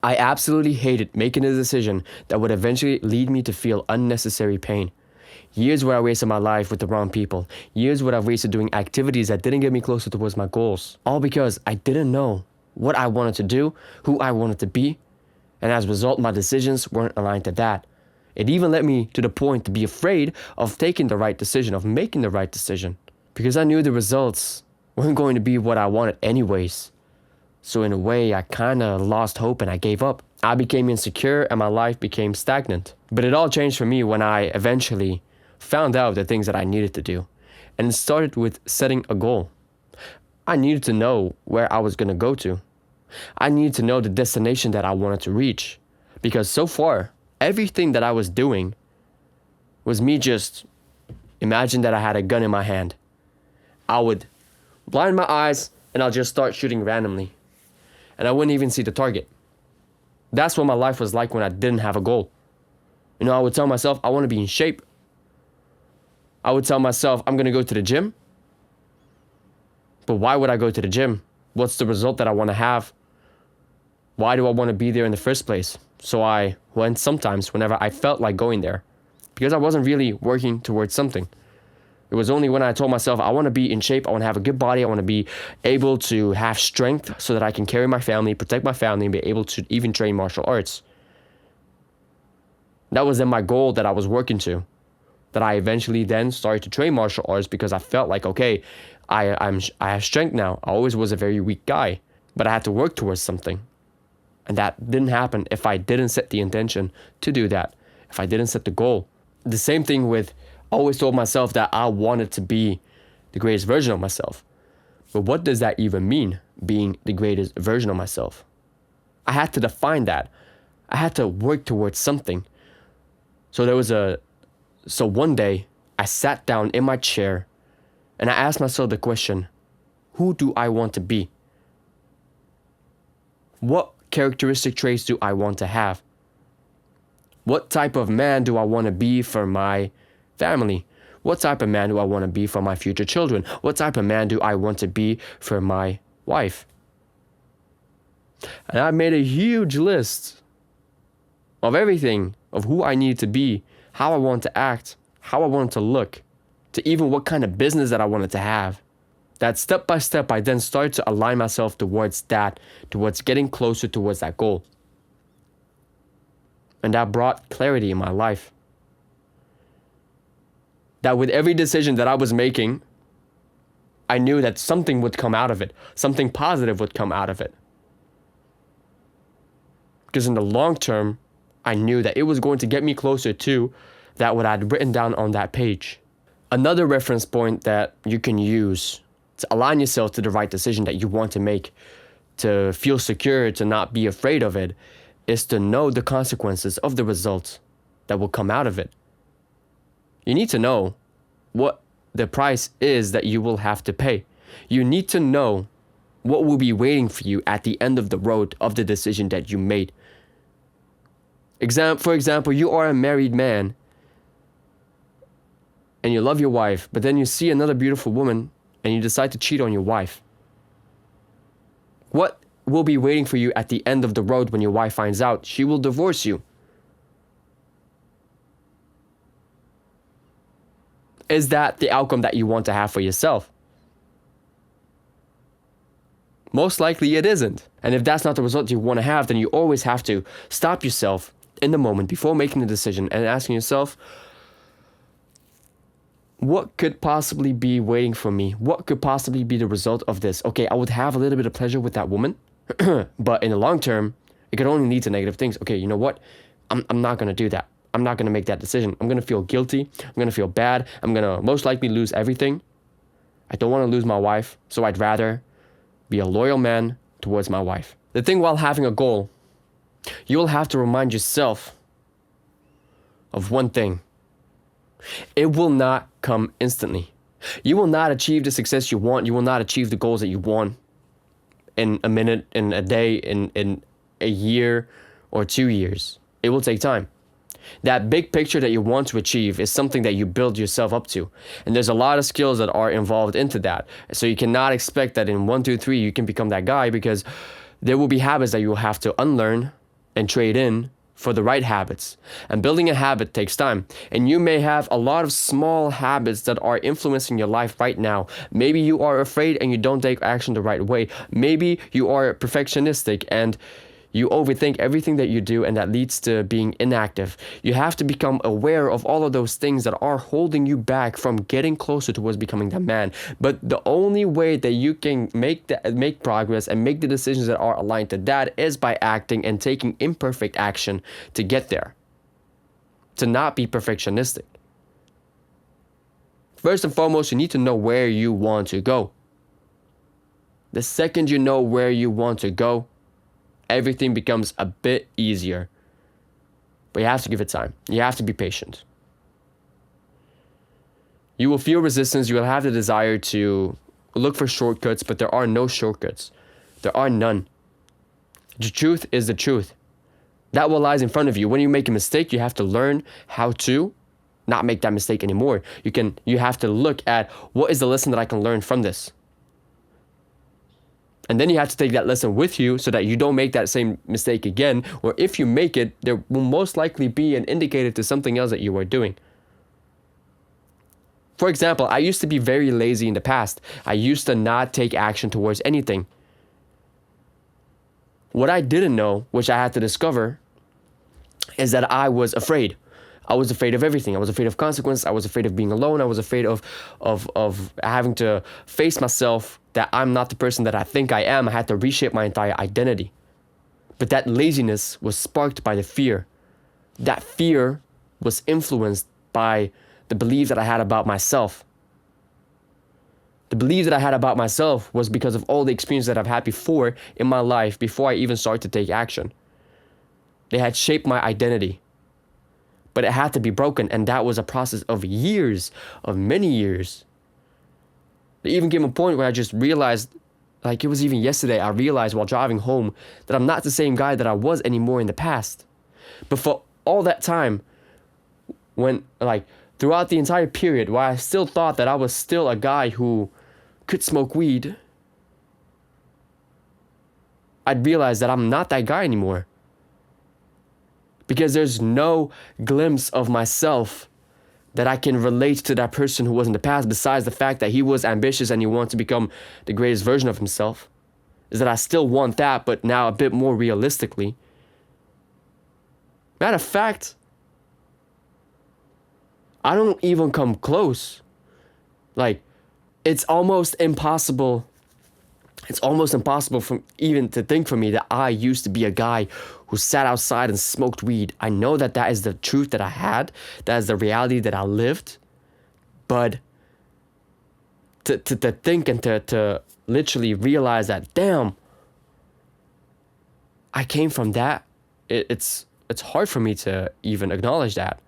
I absolutely hated making a decision that would eventually lead me to feel unnecessary pain. Years where I wasted my life with the wrong people. Years where I wasted doing activities that didn't get me closer towards my goals. All because I didn't know what I wanted to do, who I wanted to be, and as a result, my decisions weren't aligned to that. It even led me to the point to be afraid of taking the right decision, of making the right decision, because I knew the results weren't going to be what I wanted anyways. So in a way, I kind of lost hope and I gave up. I became insecure and my life became stagnant. But it all changed for me when I eventually found out the things that I needed to do. And it started with setting a goal. I needed to know where I was going to go to. I needed to know the destination that I wanted to reach. Because so far, everything that I was doing was me just imagine that I had a gun in my hand. I would blind my eyes and I'll just start shooting randomly. And I wouldn't even see the target. That's what my life was like when I didn't have a goal. I would tell myself, I want to be in shape. I would tell myself, I'm going to go to the gym. But why would I go to the gym? What's the result that I want to have? Why do I want to be there in the first place? So I went sometimes whenever I felt like going there. Because I wasn't really working towards something. It was only when I told myself, I want to be in shape, I want to have a good body, I want to be able to have strength so that I can carry my family, protect my family, and be able to even train martial arts. That was then my goal that I was working to. That I eventually then started to train martial arts because I felt like, okay, I have strength now. I always was a very weak guy, but I had to work towards something. And that didn't happen if I didn't set the intention to do that, if I didn't set the goal. The same thing with always told myself that I wanted to be the greatest version of myself. But what does that even mean, being the greatest version of myself? I had to define that. I had to work towards something. So one day, I sat down in my chair and I asked myself the question, who do I want to be? What characteristic traits do I want to have? What type of man do I want to be for my family? What type of man do I want to be for my future children? What type of man do I want to be for my wife? And I made a huge list of everything, of who I need to be, how I want to act, how I want to look, to even what kind of business that I wanted to have. That step by step, I then started to align myself towards that, towards getting closer towards that goal. And that brought clarity in my life. That with every decision that I was making, I knew that something would come out of it. Something positive would come out of it. Because in the long term, I knew that it was going to get me closer to that what I'd written down on that page. Another reference point that you can use to align yourself to the right decision that you want to make, to feel secure, to not be afraid of it, is to know the consequences of the results that will come out of it. You need to know what the price is that you will have to pay. You need to know what will be waiting for you at the end of the road of the decision that you made. For example, you are a married man and you love your wife, but then you see another beautiful woman and you decide to cheat on your wife. What will be waiting for you at the end of the road when your wife finds out? She will divorce you. Is that the outcome that you want to have for yourself? Most likely it isn't. And if that's not the result you want to have, then you always have to stop yourself in the moment before making the decision and asking yourself, what could possibly be waiting for me? What could possibly be the result of this? Okay, I would have a little bit of pleasure with that woman, but in the long term, it could only lead to negative things. Okay, you know what? I'm not going to do that. I'm not going to make that decision. I'm going to feel guilty. I'm going to feel bad. I'm going to most likely lose everything. I don't want to lose my wife, so I'd rather be a loyal man towards my wife. The thing while having a goal, you'll have to remind yourself of one thing. It will not come instantly. You will not achieve the success you want. You will not achieve the goals that you want in a minute, in a day, in a year or 2 years. It will take time. That big picture that you want to achieve is something that you build yourself up to. And there's a lot of skills that are involved into that. So you cannot expect that in 1, 2, 3 you can become that guy, because there will be habits that you will have to unlearn. and trade in for the right habits. And building a habit takes time. And you may have a lot of small habits that are influencing your life right now. Maybe you are afraid and you don't take action the right way. Maybe you are perfectionistic and you overthink everything that you do, and that leads to being inactive. You have to become aware of all of those things that are holding you back from getting closer towards becoming that man. But the only way that you can make progress and make the decisions that are aligned to that is by acting and taking imperfect action to get there. To not be perfectionistic. First and foremost, you need to know where you want to go. The second you know where you want to go, everything becomes a bit easier. But you have to give it time. You have to be patient. You will feel resistance. You will have the desire to look for shortcuts, but there are no shortcuts. There are none. The truth is the truth. That what lies in front of you. When you make a mistake, you have to learn how to not make that mistake anymore. You have to look at, what is the lesson that I can learn from this? And then you have to take that lesson with you so that you don't make that same mistake again. Or if you make it, there will most likely be an indicator to something else that you are doing. For example, I used to be very lazy in the past. I used to not take action towards anything. What I didn't know, which I had to discover, is that I was afraid. I was afraid of everything. I was afraid of consequence. I was afraid of being alone. I was afraid of having to face myself, that I'm not the person that I think I am. I had to reshape my entire identity. But that laziness was sparked by the fear. That fear was influenced by the beliefs that I had about myself. The belief that I had about myself was because of all the experiences that I've had before in my life, before I even started to take action. They had shaped my identity. But it had to be broken, and that was a process of years, of many years. It even came a point where I just realized, like it was even yesterday, I realized while driving home that I'm not the same guy that I was anymore in the past. But for all that time, when throughout the entire period where I still thought that I was still a guy who could smoke weed, I'd realized that I'm not that guy anymore. Because there's no glimpse of myself that I can relate to that person who was in the past, besides the fact that he was ambitious and he wanted to become the greatest version of himself. Is that I still want that, but now a bit more realistically. Matter of fact, I don't even come close. It's almost impossible. It's almost impossible for even to think for me that I used to be a guy who sat outside and smoked weed. I know that that is the truth that I had. That is the reality that I lived. But to think and to literally realize that, damn, I came from that. It's hard for me to even acknowledge that.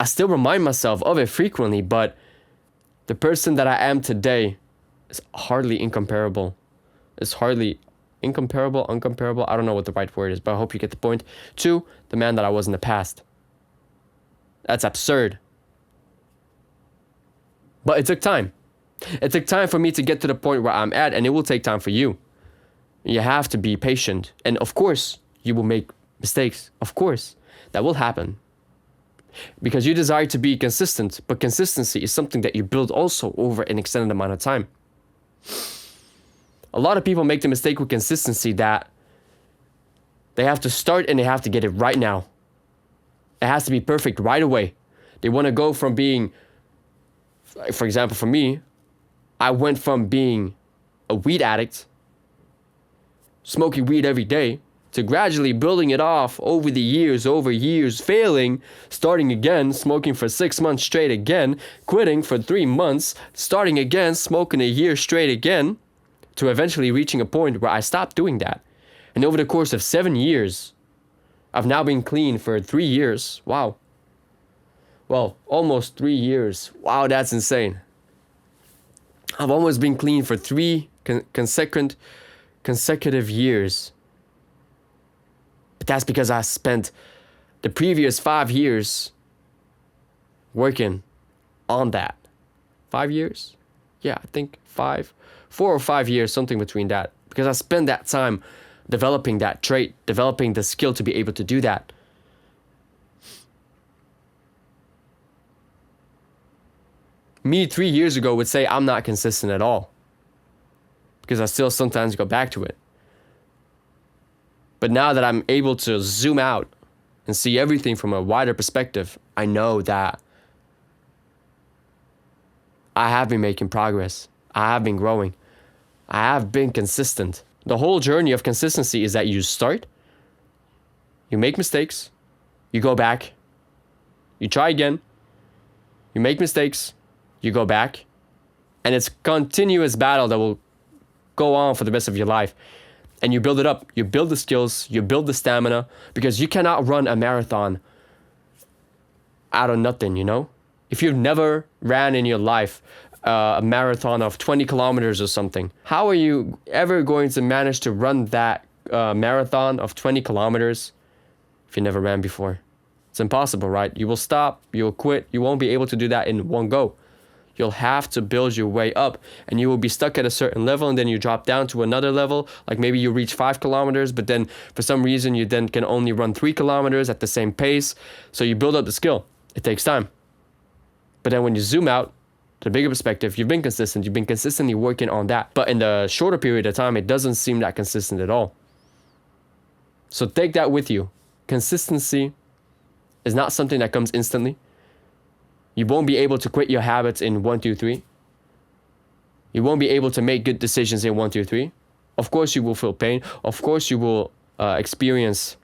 I still remind myself of it frequently, but the person that I am today is hardly incomparable. It's hardly uncomparable. I don't know what the right word is, but I hope you get the point. To the man that I was in the past. That's absurd. But it took time. It took time for me to get to the point where I'm at, and it will take time for you. You have to be patient. And of course, you will make mistakes. Of course, that will happen. Because you desire to be consistent, but consistency is something that you build also over an extended amount of time. A lot of people make the mistake with consistency that they have to start and they have to get it right now. It has to be perfect right away. They want to go from being, for example, for me, I went from being a weed addict, smoking weed every day, to gradually building it off over years, failing, starting again, smoking for 6 months straight again, quitting for 3 months, starting again, smoking a year straight again, to eventually reaching a point where I stopped doing that. And over the course of 7 years, I've now been clean for 3 years. Wow. Well, almost 3 years. Wow, that's insane. I've almost been clean for 3 consecutive years. But that's because I spent the previous 5 years working on that. 5 years? Yeah, I think 4 or 5 years, something between that. Because I spent that time developing that trait, developing the skill to be able to do that. Me 3 years ago would say I'm not consistent at all, because I still sometimes go back to it. But now that I'm able to zoom out and see everything from a wider perspective, I know that I have been making progress. I have been growing. I have been consistent. The whole journey of consistency is that you start, you make mistakes, you go back, you try again, you make mistakes, you go back, and it's a continuous battle that will go on for the rest of your life. And you build it up. You build the skills, you build the stamina, because you cannot run a marathon out of nothing, you know? If you've never ran in your life a marathon of 20 kilometers or something, how are you ever going to manage to run that marathon of 20 kilometers if you never ran before? It's impossible, right? You will stop, you'll quit, you won't be able to do that in one go. You'll have to build your way up, and you will be stuck at a certain level, and then you drop down to another level. Like maybe you reach 5 kilometers, but then for some reason you then can only run 3 kilometers at the same pace. So you build up the skill. It takes time. But then when you zoom out, the bigger perspective, you've been consistent. You've been consistently working on that. But in the shorter period of time, it doesn't seem that consistent at all. So take that with you. Consistency is not something that comes instantly. You won't be able to quit your habits in 1, 2, 3. You won't be able to make good decisions in 1, 2, 3. Of course, you will feel pain. Of course, you will experience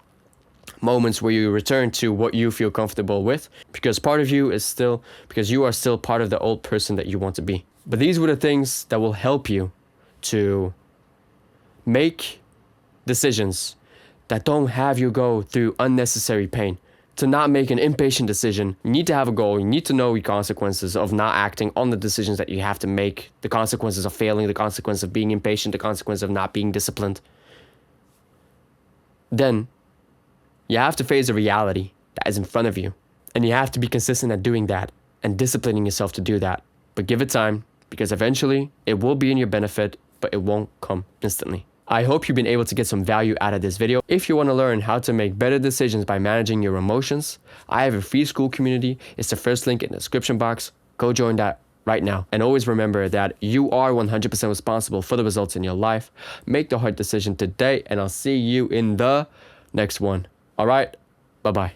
moments where you return to what you feel comfortable with, because part of you is still, because you are still part of the old person that you want to be. But these were the things that will help you to make decisions that don't have you go through unnecessary pain. To not make an impatient decision, you need to have a goal. You need to know the consequences of not acting on the decisions that you have to make, the consequences of failing, the consequence of being impatient, the consequence of not being disciplined. Then you have to face the reality that is in front of you, and you have to be consistent at doing that and disciplining yourself to do that. But give it time, because eventually it will be in your benefit, but it won't come instantly. I hope you've been able to get some value out of this video. If you want to learn how to make better decisions by managing your emotions, I have a free school community. It's the first link in the description box. Go join that right now. And always remember that you are 100% responsible for the results in your life. Make the hard decision today, and I'll see you in the next one. All right, bye-bye.